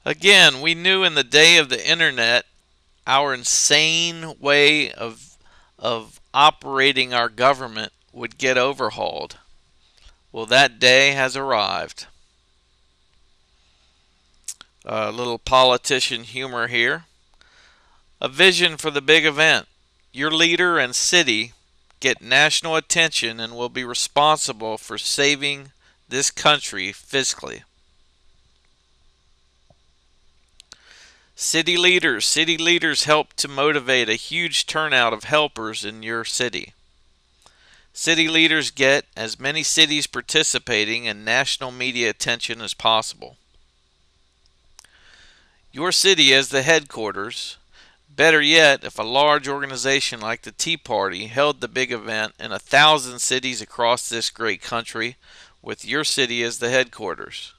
Again, we knew in the day of the internet our insane way of operating our government would get overhauled. Well, that day has arrived. A little politician humor here. A vision for the big event. Your leader and city get national attention and will be responsible for saving this country fiscally. City leaders help to motivate a huge turnout of helpers in your city. City leaders get as many cities participating in national media attention as possible. Your city as the headquarters. Better yet, if a large organization like the Tea Party held the big event in 1,000 cities across this great country with your city as the headquarters.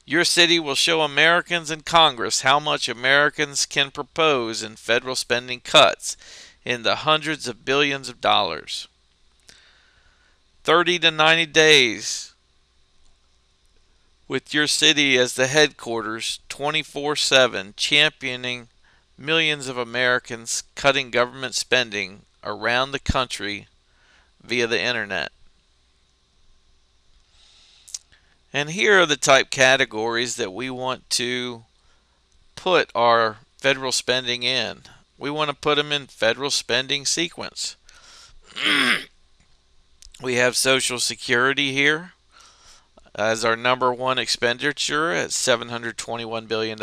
Your city will show Americans in Congress how much Americans can propose in federal spending cuts in the hundreds of billions of dollars. 30 to 90 days with your city as the headquarters 24/7 championing millions of Americans cutting government spending around the country via the internet. And here are the type categories that we want to put our federal spending in. We want to put them in federal spending sequence. We have Social Security here as our number one expenditure at $721 billion.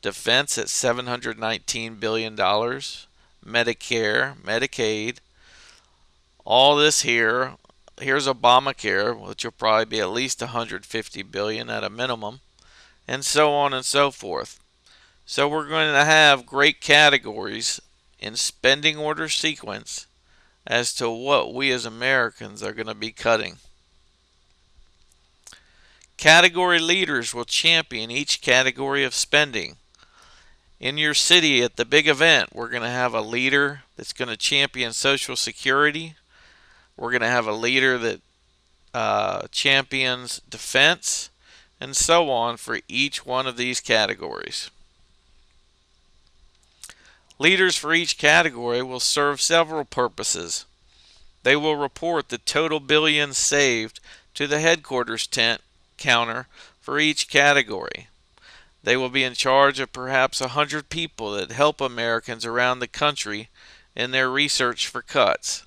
Defense at $719 billion. Medicare, Medicaid, all this here. Here's Obamacare, which will probably be at least $150 billion at a minimum, and so on and so forth. So we're going to have great categories in spending order sequence as to what we as Americans are going to be cutting. Category leaders will champion each category of spending. In your city at the big event, we're going to have a leader that's going to champion Social Security. We're going to have a leader that champions defense, and so on for each one of these categories. Leaders for each category will serve several purposes. They will report the total billions saved to the headquarters tent counter for each category. They will be in charge of perhaps 100 people that help Americans around the country in their research for cuts.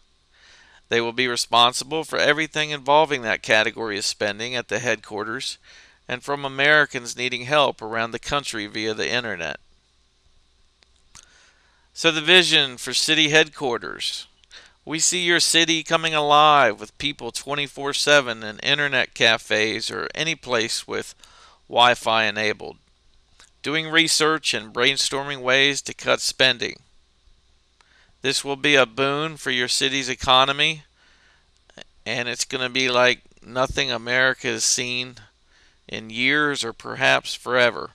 They will be responsible for everything involving that category of spending at the headquarters and from Americans needing help around the country via the internet. So the vision for city headquarters. We see your city coming alive with people 24/7 in internet cafes or any place with Wi-Fi enabled, doing research and brainstorming ways to cut spending. This will be a boon for your city's economy, and it's going to be like nothing America has seen in years or perhaps forever.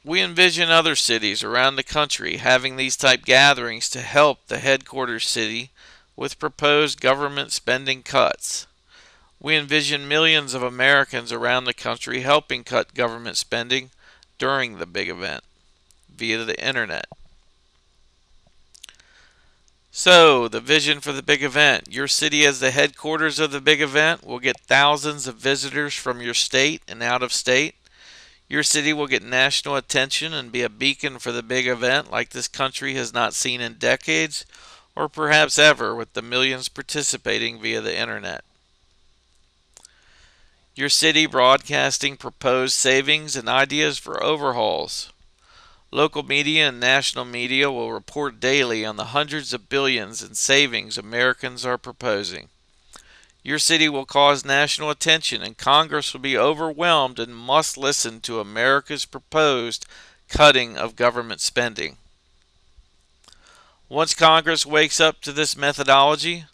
We envision other cities around the country having these type gatherings to help the headquarters city with proposed government spending cuts. We envision millions of Americans around the country helping cut government spending during the big event via the internet. So, the vision for the big event. Your city as the headquarters of the big event will get thousands of visitors from your state and out of state. Your city will get national attention and be a beacon for the big event like this country has not seen in decades or perhaps ever, with the millions participating via the internet. Your city broadcasting proposed savings and ideas for overhauls. Local media and national media will report daily on the hundreds of billions in savings Americans are proposing. Your city will cause national attention, and Congress will be overwhelmed and must listen to America's proposed cutting of government spending. Once Congress wakes up to this methodology,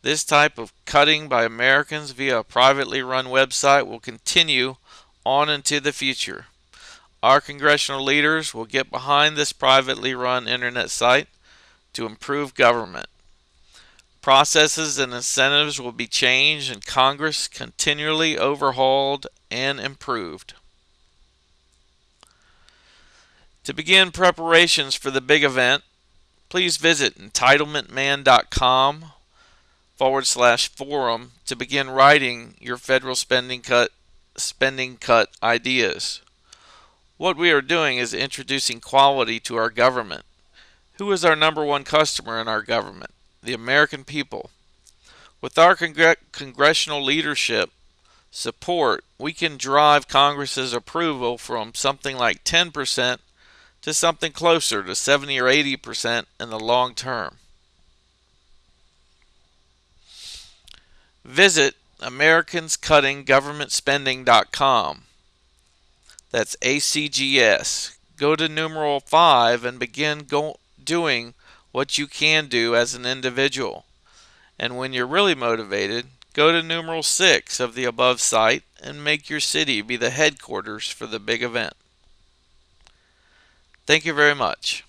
this type of cutting by Americans via a privately run website will continue on into the future. Our congressional leaders will get behind this privately run internet site to improve government. Processes and incentives will be changed and Congress continually overhauled and improved. To begin preparations for the big event, please visit entitlementman.com/forum to begin writing your federal spending cut ideas. What we are doing is introducing quality to our government. Who is our number one customer in our government? The American people. With our congressional leadership support, we can drive Congress's approval from something like 10% to something closer to 70 or 80% in the long term. Visit AmericansCuttingGovernmentSpending.com. That's ACGS. Go to numeral 5 and begin doing what you can do as an individual. And when you're really motivated, go to numeral 6 of the above site and make your city be the headquarters for the big event. Thank you very much.